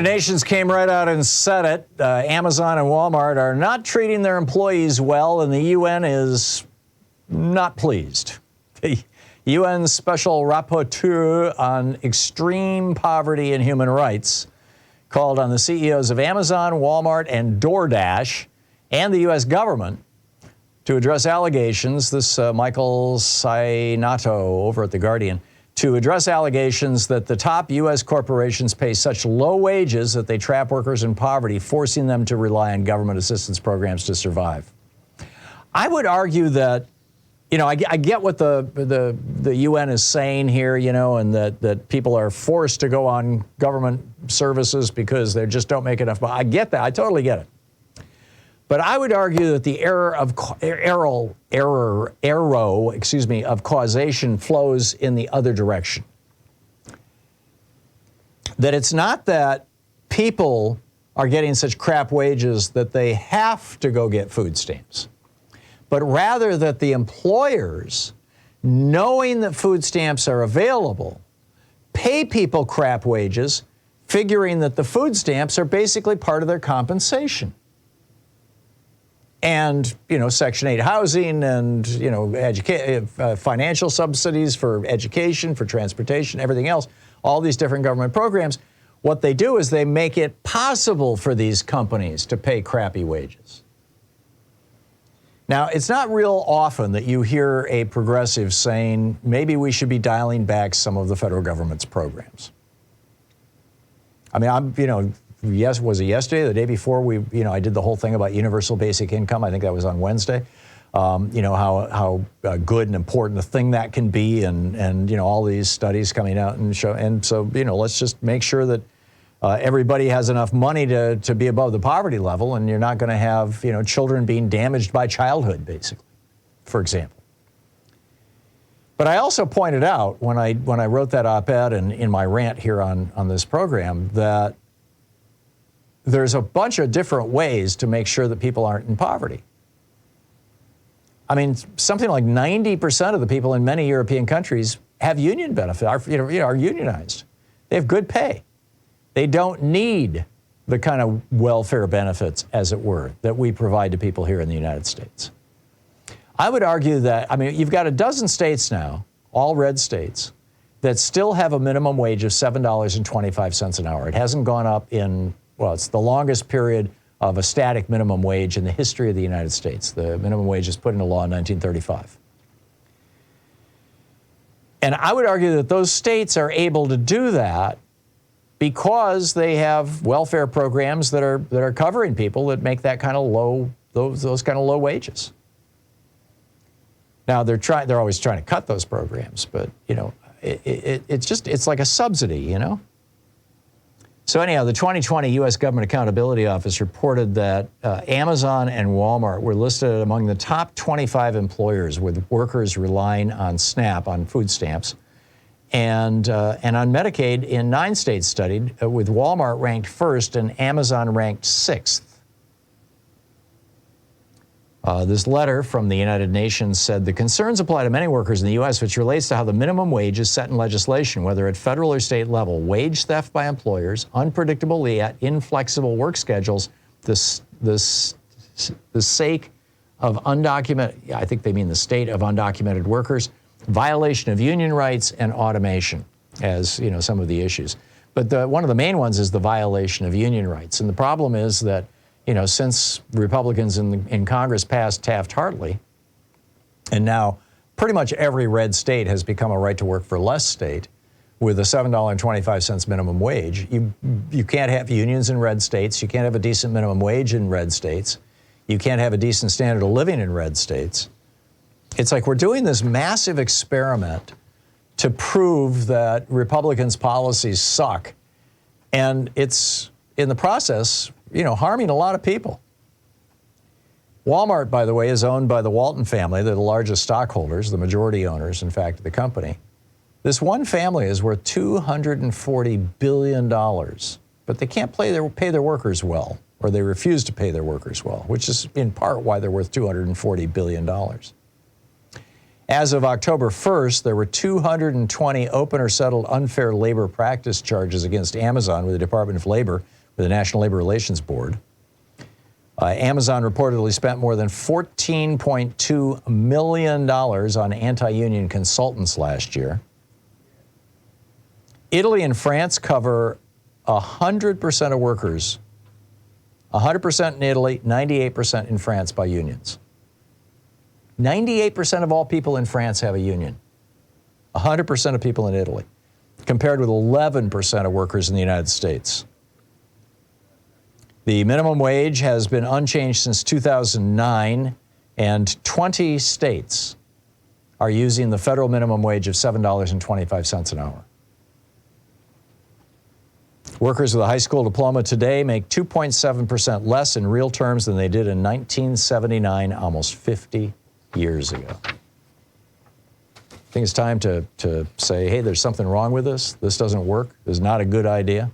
United Nations came right out and said it. Amazon and Walmart are not treating their employees well, and the UN is not pleased. The UN Special Rapporteur on Extreme Poverty and Human Rights called on the CEOs of Amazon, Walmart, and DoorDash and the U.S. government to address allegations, this Michael Sainato over at The Guardian, to address allegations that the top U.S. corporations pay such low wages that they trap workers in poverty, forcing them to rely on government assistance programs to survive. I would argue that, you know, I get what the UN is saying here, you know, and that people are forced to go on government services because they just don't make enough money. I get that. I totally get it. But I would argue that the arrow of causation flows in the other direction. That it's not that people are getting such crap wages that they have to go get food stamps, but rather that the employers, knowing that food stamps are available, pay people crap wages, figuring that the food stamps are basically part of their compensation. And, you know, Section 8 housing and, you know, financial subsidies for education, for transportation, everything else, all these different government programs, what they do is they make it possible for these companies to pay crappy wages. Now, it's not real often that you hear a progressive saying, maybe we should be dialing back some of the federal government's programs. I mean, was it yesterday, the day before I did the whole thing about universal basic income. I think that was on Wednesday. You know, how good and important a thing that can be, and you know, all these studies coming out and show. And so, you know, let's just make sure that everybody has enough money to be above the poverty level, and you're not going to have, you know, children being damaged by childhood, basically, for example. But I also pointed out when I wrote that op-ed and in my rant here on this program that there's a bunch of different ways to make sure that people aren't in poverty. I mean, something like 90% of the people in many European countries have union benefit, are unionized. They have good pay. They don't need the kind of welfare benefits, as it were, that we provide to people here in the United States. I would argue that, I mean, you've got a dozen states now, all red states, that still have a minimum wage of $7.25 an hour. It hasn't gone up in, well, it's the longest period of a static minimum wage in the history of the United States. The minimum wage was put into law in 1935. And I would argue that those states are able to do that because they have welfare programs that are covering people that make that kind of low, those kind of low wages. Now they're always trying to cut those programs, but you know, it's like a subsidy, you know. So anyhow, the 2020 U.S. Government Accountability Office reported that Amazon and Walmart were listed among the top 25 employers with workers relying on SNAP, on food stamps, and on Medicaid in 9 states studied, with Walmart ranked first and Amazon ranked 6th. This letter from the United Nations said the concerns apply to many workers in the U.S., which relates to how the minimum wage is set in legislation, whether at federal or state level. Wage theft by employers, unpredictable yet inflexible work schedules, the sake of undocumented, I think they mean the state of undocumented workers, violation of union rights, and automation as, you know, some of the issues. But one of the main ones is the violation of union rights. And the problem is that, you know, since Republicans in Congress passed Taft-Hartley, and now pretty much every red state has become a right-to-work-for-less state with a $7.25 minimum wage. You can't have unions in red states. You can't have a decent minimum wage in red states. You can't have a decent standard of living in red states. It's like we're doing this massive experiment to prove that Republicans' policies suck, and it's, in the process, you know, harming a lot of people. Walmart, by the way, is owned by the Walton family. They're the largest stockholders, the majority owners, in fact, of the company. This one family is worth $240 billion, but they can't pay their workers well, or they refuse to pay their workers well, which is in part why they're worth $240 billion. As of October 1st, there were 220 open or settled unfair labor practice charges against Amazon with the Department of Labor, with the National Labor Relations Board. Amazon reportedly spent more than $14.2 million on anti-union consultants last year. Italy and France cover 100% of workers, 100% in Italy, 98% in France by unions. 98% of all people in France have a union, 100% of people in Italy, compared with 11% of workers in the United States. The minimum wage has been unchanged since 2009, and 20 states are using the federal minimum wage of $7.25 an hour. Workers with a high school diploma today make 2.7% less in real terms than they did in 1979, almost 50 years ago. I think it's time to say, hey, there's something wrong with this. This doesn't work. This is not a good idea.